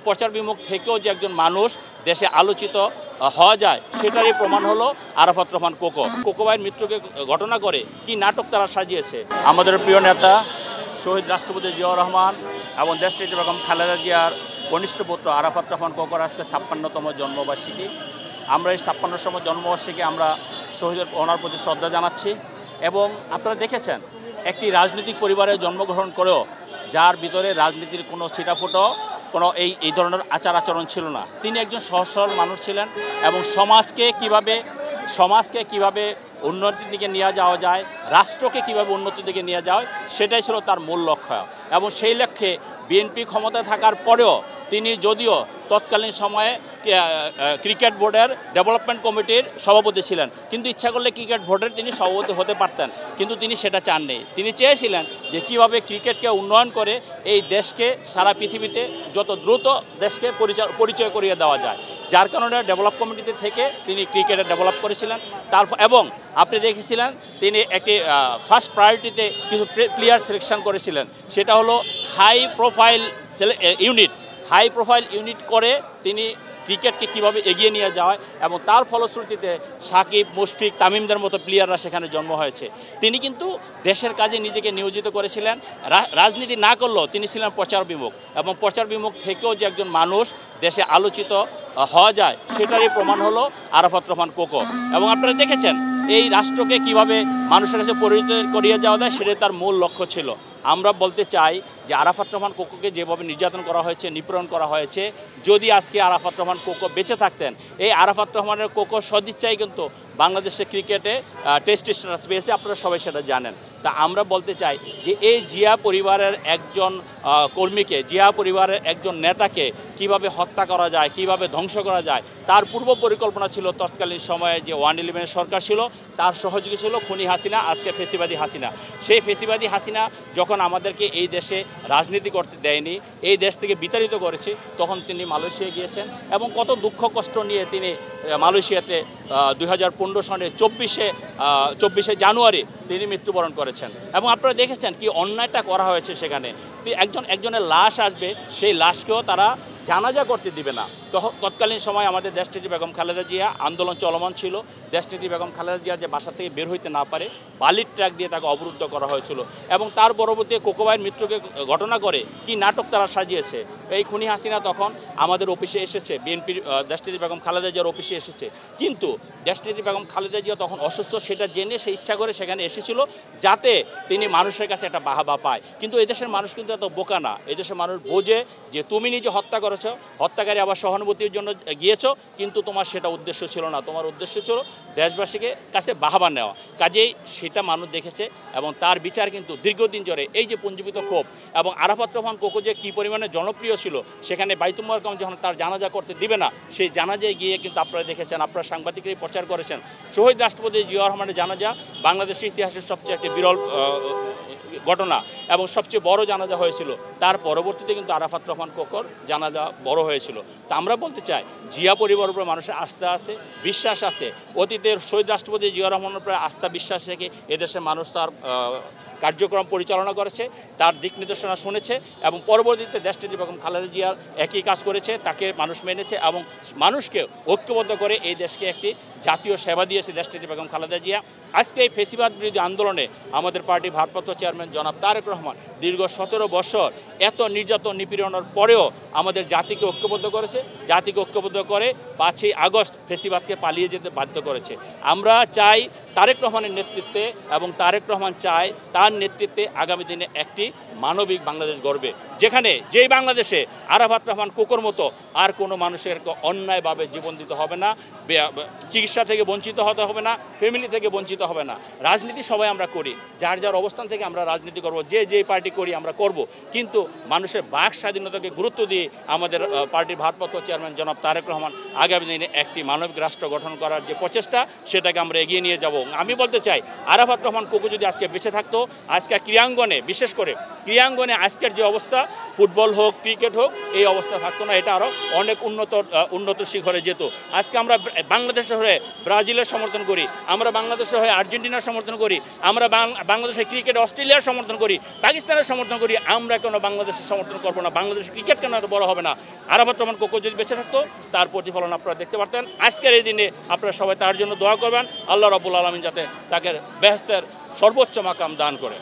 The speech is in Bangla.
প্রচার বিমুখ থেকেও যে একজন মানুষ দেশে আলোচিত হওয়া যায় সেটারই প্রমাণ হলো আরাফাত রহমান কোকো ভাইয়ের মৃত্যুকে ঘটনা করে কি নাটক তারা সাজিয়েছে। আমাদের প্রিয় নেতা শহীদ রাষ্ট্রপতি জিয়াউর রহমান এবং দেশটির বেগম খালেদা জিয়ার কনিষ্ঠ পুত্র আরাফাত রহমান কোকোর আজকে ৫৬তম জন্মবার্ষিকী। আমরা এই ৫৬তম জন্মবার্ষিকী আমরা শহীদের ওনার প্রতি শ্রদ্ধা জানাচ্ছি। এবং আপনারা দেখেছেন একটি রাজনৈতিক পরিবারে জন্মগ্রহণ করেও যার ভিতরে রাজনীতির কোনো ছিটাফোটো কোনো এই ধরনের আচার আচরণ ছিল না। তিনি একজন সহজ সরল মানুষ ছিলেন এবং সমাজকে কিভাবে উন্নতির দিকে নিয়ে যাওয়া যায়, রাষ্ট্রকে কিভাবে উন্নতির দিকে নিয়ে যাওয়া সেটাই ছিল তার মূল লক্ষ্য। এবং সেই লক্ষ্যে বিএনপি ক্ষমতায় থাকার পরেও তিনি যদিও তৎকালীন সময়ে ক্রিকেট বোর্ডের ডেভেলপমেন্ট কমিটির সভাপতি ছিলেন, কিন্তু ইচ্ছা করলে ক্রিকেট বোর্ডের তিনি সভাপতি হতে পারতেন, কিন্তু তিনি সেটা চাননি। তিনি চেয়েছিলেন যে কীভাবে ক্রিকেটকে উন্নয়ন করে এই দেশকে সারা পৃথিবীতে যত দ্রুত দেশকে পরিচয় করিয়ে দেওয়া যায়, যার কারণে ডেভেলপ কমিটিতে থেকে তিনি ক্রিকেটে ডেভেলপ করেছিলেন। এবং আপনি দেখেছিলেন তিনি একটি ফার্স্ট প্রায়োরিটিতে কিছু প্লেয়ার সিলেকশন করেছিলেন, সেটা হলো হাই প্রোফাইল ইউনিট করে তিনি ক্রিকেটকে কীভাবে এগিয়ে নিয়ে যাওয়া, এবং তার ফলশ্রুতিতে সাকিব, মুশফিক, তামিমদের মতো প্লেয়াররা সেখানে জন্ম হয়েছে। তিনি কিন্তু দেশের কাজে নিজেকে নিয়োজিত করেছিলেন, রাজনীতি না করলেও তিনি ছিলেন প্রচার বিমুখ, এবং প্রচার বিমুখ থেকেও যে একজন মানুষ দেশে আলোচিত হওয়া যায় সেটারই প্রমাণ হলো আরাফাত রহমান কোকো। এবং আপনারা দেখেছেন এই রাষ্ট্রকে কিভাবে মানুষের কাছে পরিচয় করিয়ে যাওয়া যায় সেটাই তার মূল লক্ষ্য ছিল। আমরা বলতে চাই যে আরাফাত রহমান কোকোকে যেভাবে নির্যাতন করা হয়েছে, নিপীড়ন করা হয়েছে, যদি আজকে আরাফাত রহমান কোকো বেঁচে থাকতেন, এই আরাফাত রহমানের কোকো সদিচ্ছাই কিন্তু বাংলাদেশের ক্রিকেটে টেস্ট স্ট্যাটাস পেয়েছে, আপনারা সবাই সেটা জানেন। তা আমরা বলতে চাই যে এই জিয়া পরিবারের একজন কর্মীকে, জিয়া পরিবারের একজন নেতাকে কিভাবে হত্যা করা যায়, কিভাবে ধ্বংস করা যায়, তার পূর্ব পরিকল্পনা ছিল তৎকালীন সময়ে যে 111 সরকার ছিল, তার সহযোগী ছিল খুনি হাসিনা, আজকে ফেসিবাদী হাসিনা। সেই ফেসিবাদী হাসিনা যখন আমাদেরকে এই দেশে রাজনীতি করতে দেয়নি, এই দেশ থেকে বিতাড়িত করেছে, তখন তিনি মালয়েশিয়া গিয়েছেন এবং কত দুঃখ কষ্ট নিয়ে তিনি মালয়েশিয়াতে 2015 সনে 24শে জানুয়ারি তিনি মৃত্যুবরণ করেছেন। এবং আপনারা দেখেছেন কি অন্যায়টা করা হয়েছে সেখানে। একজনের লাশ আসবে, সেই লাশকেও তারা জানাজা করতে দিবে না। তৎকালীন সময় আমাদের দেশটির বেগম খালেদা জিয়া আন্দোলন চলমান ছিল, দেশটির বেগম খালেদা জিয়া যে বাসা থেকে বের হইতে না পারে বালির ট্রাক দিয়ে তাকে অবরুদ্ধ করা হয়েছিল। এবং তার পরবর্তী কোকো ভাইয়ের মৃত্যুকে ঘটনা করে কি নাটক তারা সাজিয়েছে। এই খুনি হাসিনা তখন আমাদের অফিসে এসেছে, বিএনপির দেশটির বেগম খালেদা জিয়ার অফিসে এসেছে, কিন্তু দেশটির বেগম খালেদা জিয়া তখন অসুস্থ, সেটা জেনে সে ইচ্ছা করে সেখানে এসেছিল যাতে তিনি মানুষের কাছে একটা বাহাবা পায়। কিন্তু এদেশের মানুষ কিন্তু এত বোকা না, এদেশের মানুষ বোঝে যে তুমি নিজে হত্যা করেছো, হত্যাকারী আবার সহানুভূতির জন্য গিয়েছো, কিন্তু তোমার সেটা উদ্দেশ্য ছিল না, তোমার উদ্দেশ্য ছিল দেশবাসীকে কাছে বাহাবা নেওয়া। কাজেই সেটা মানুষ দেখেছে এবং তার বিচার কিন্তু দীর্ঘদিন ধরে এই যে পুঞ্জীবিত ক্ষোভ। এবং আরাফাত রহমান কোকো যে কী পরিমাণে জনপ্রিয় ছিল, সেখানে বাইতুল মোকাররম যখন তার জানাজা করতে দিবে না, সেই জানাজায় গিয়ে কিন্তু আপনারা দেখেছেন, আপনারা সাংবাদিকরাই প্রচার করেছেন, শহীদ রাষ্ট্রপতি জিয়াউর রহমানের জানাজা বাংলাদেশের ইতিহাসের সবচেয়ে একটি বিরল ঘটনা এবং সবচেয়ে বড় জানাজা হয়েছিল। তার পরবর্তীতে কিন্তু আরাফাত রহমান কোকোর জানাজা বড় হয়েছিল। তা আমরা বলতে চাই জিয়া পরিবারের উপরে মানুষের আস্থা আছে, বিশ্বাস আছে। অতীতের শহীদ রাষ্ট্রপতি জিয়াউর রহমানের উপরে আস্থা বিশ্বাস রেখে এদেশের মানুষ তার কার্যক্রম পরিচালনা করেছে, তার দিক নির্দেশনা শুনেছে এবং পরবর্তীতে দেশটির বেগম খালেদা জিয়ার একই কাজ করেছে, তাকে মানুষ মেনেছে এবং মানুষকে ঐক্যবদ্ধ করে এই দেশকে একটি জাতীয় সেবা দিয়েছে দেশটির বেগম খালেদা জিয়া। আজকে এই ফেসিবাদ বিরোধী আন্দোলনে আমাদের পার্টির ভারপ্রাপ্ত চেয়ারম্যান জনাব তারেক রহমান দীর্ঘ 17 বছর এত নির্যাতন নিপীড়নের পরেও আমাদের জাতিকে ঐক্যবদ্ধ করেছে, জাতিকে ঐক্যবদ্ধ করে 5ই আগস্ট ফেসিবাদকে পালিয়ে যেতে বাধ্য করেছে। আমরা চাই তারেক রহমানের নেতৃত্বে এবং তারেক রহমান চায় তার নেতৃত্বে আগামী দিনে একটি মানবিক বাংলাদেশ গড়বে, যেখানে যেই বাংলাদেশে আরাফাত রহমান কোকোর মতো আর কোনো মানুষের অন্যায়ভাবে জীবন দিতে হবে না, চিকিৎসা থেকে বঞ্চিত হতে হবে না, ফ্যামিলি থেকে বঞ্চিত হবে না। রাজনীতি সবাই আমরা করি, যার যার অবস্থান থেকে আমরা রাজনীতি করব, যে পার্টি করি আমরা করব, কিন্তু মানুষের বাক স্বাধীনতাকে গুরুত্ব দিয়ে আমাদের পার্টির ভারপ্রাপ্ত চেয়ারম্যান জনাব তারেক রহমান আগামী দিনে একটি মানবিক রাষ্ট্র গঠন করার যে প্রচেষ্টা, সেটাকে আমরা এগিয়ে নিয়ে যাব। আমি বলতে চাই আরাফাত রহমান কোকো যদি আজকে বেঁচে থাকতো আজকে ক্রীড়াঙ্গনে, বিশেষ করে ক্রীড়াঙ্গনে আজকের যে অবস্থা, ফুটবল হোক ক্রিকেট হোক, এই অবস্থা থাকতো না, এটা আরও অনেক উন্নত শিখরে যেত। আজকে আমরা বাংলাদেশের হয়ে ব্রাজিলের সমর্থন করি, আমরা বাংলাদেশের হয়ে আর্জেন্টিনার সমর্থন করি, আমরা বাংলাদেশের ক্রিকেট অস্ট্রেলিয়ার সমর্থন করি, পাকিস্তানের সমর্থন করি, আমরা কেন বাংলাদেশের সমর্থন করবো না? বাংলাদেশের ক্রিকেট কেন এত বড় হবে না? আরাফাত রহমান কোকো যদি বেঁচে থাকতো তার প্রতিফলন আপনারা দেখতে পারতেন। আজকের এই দিনে আপনারা সবাই তার জন্য দোয়া করবেন, আল্লাহ রাব্বুল আলামিন যাতে তাকে বেহেশতের সর্বোচ্চ মাকাম দান করে।